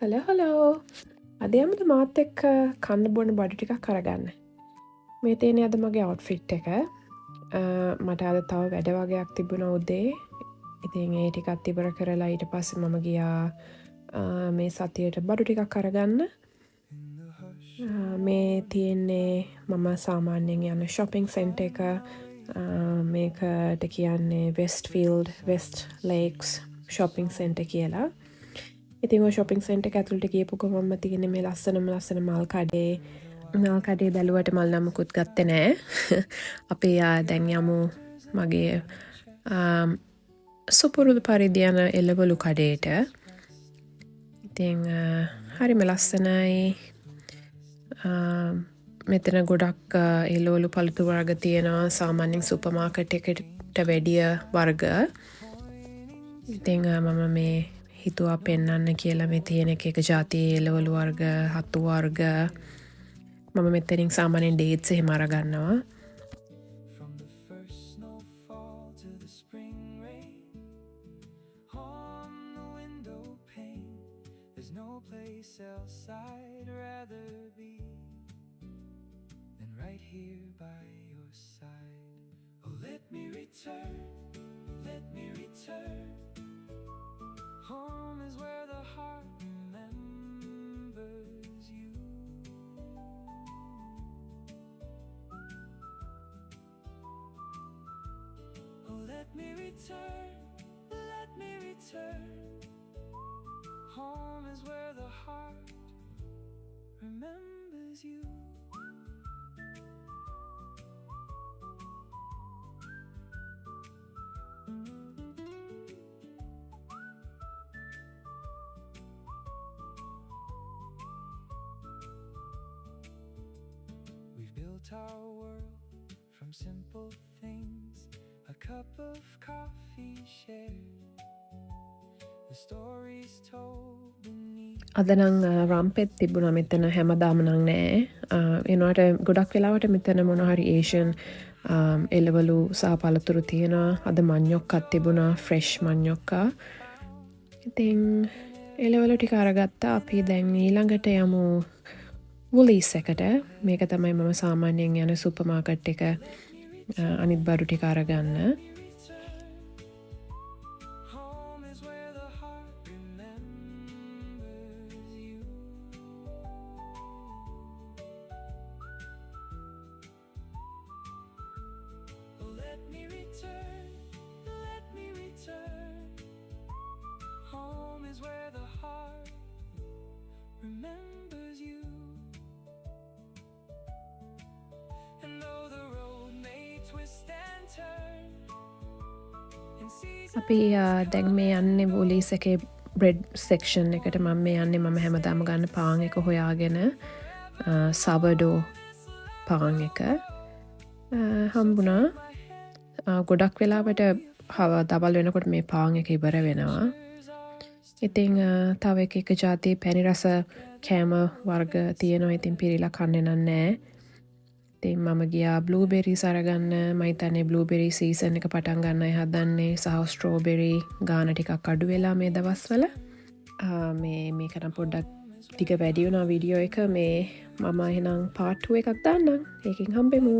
Hello අද යමුද මාත් එක්ක කන්න බොන බඩු ටිකක් කරගන්න. මේ තියෙන අද මගේ අවට්ෆිට් එක. මට අද තව වැඩ වගේක් තිබුණ උදේ. ඉතින් ඒ ටිකත් ඉවර කරලා ඊට පස්සේ මම ගියා මේ සතියට බඩු ටිකක් කරගන්න. මේ තියෙන්නේ මම සාමාන්‍යයෙන් යන shopping center එක. මේකට කියන්නේ Westfield West Lakes shopping center කියලා. ඉතින් ඔය shopping center එක ඇතුළට ගියපු ගමන්ම තියෙන මේ ලස්සන මල් කඩේ බැලුවට මල් නමකුත් ගත්තේ නෑ. අපි දැන් යමු මගේ සුපුරුදු පරිදි යන එළවලු කඩේට. ඉතින් හරිම ලස්සනයි. මෙතන ගොඩක් එළවලු පළතු වර්ග තියෙනවා සාමාන්‍යයෙන් සුපර් මාකට් එකට වැඩිය වර්ග. ඉතින් මම මේ හිතුවා පෙන්නන්න කියලා මේ තියෙන එක ජාතියේ එළවලු වර්ග 7 වර්ග මම මෙතනින් සාමාන්‍යයෙන් ඩේට්ස් එහෙම අරගන්නවා. Home is where the heart remembers you. Oh, let me return, let me return. Home is where the heart remembers you. Our world from simple things, a cup of coffee shared, the stories told beneath. අද නම් රම්පෙත් තිබුණා මෙතන හැමදාම නම් නෑ. එනවාට ගොඩක් වෙලාවට මෙතන මොන හරි ඒෂියන් එළවලු සහ පළතුරු තියෙනවා. අද මඤ්ඤොක්කක් තිබුණා, ෆ්‍රෙෂ් මඤ්ඤොක්කා. ඉතින් එළවලු ටික අරගත්තා. අපි දැන් ඊළඟට යමු Woolies එකට. මේක තමයි මම සාමාන්‍යයෙන් යන සුපර් මාකට් එක අනිත් බඩු ටික අරගන්න. අපි දැන් මේ යන්නේ Woolies එකේ බ්‍රෙඩ් සෙක්ෂන් එකට. මම යන්නේ හැමදාම ගන්න පාන් එක හොයාගෙන සවඩෝ පාන් එක හම්බුණා. ගොඩක් වෙලාවට දවල් වෙනකොට මේ පාන් එක ඉවර වෙනවා. ඉතින් තව එක ජාතියේ පැණි රස කෑම වර්ග තියෙනවා. ඉතින් පිරීලා කන්නේ නෑ. ඉතින් මම ගියා බ්ලූබෙරිස් අරගන්න. මම හිතන්නේ බ්ලූබෙරි සීසන් එක පටන් ගන්නයි හදන්නේ. සහ ස්ට්‍රෝබෙරි ගාන ටිකක් අඩු වෙලා මේ දවස්වල. මේක නම් පොඩ්ඩක් ටික වැඩි වුණා වීඩියෝ එක. මම එහෙනම් part 2 එකක් දාන්නම්. ඒකෙන් හම්බෙමු.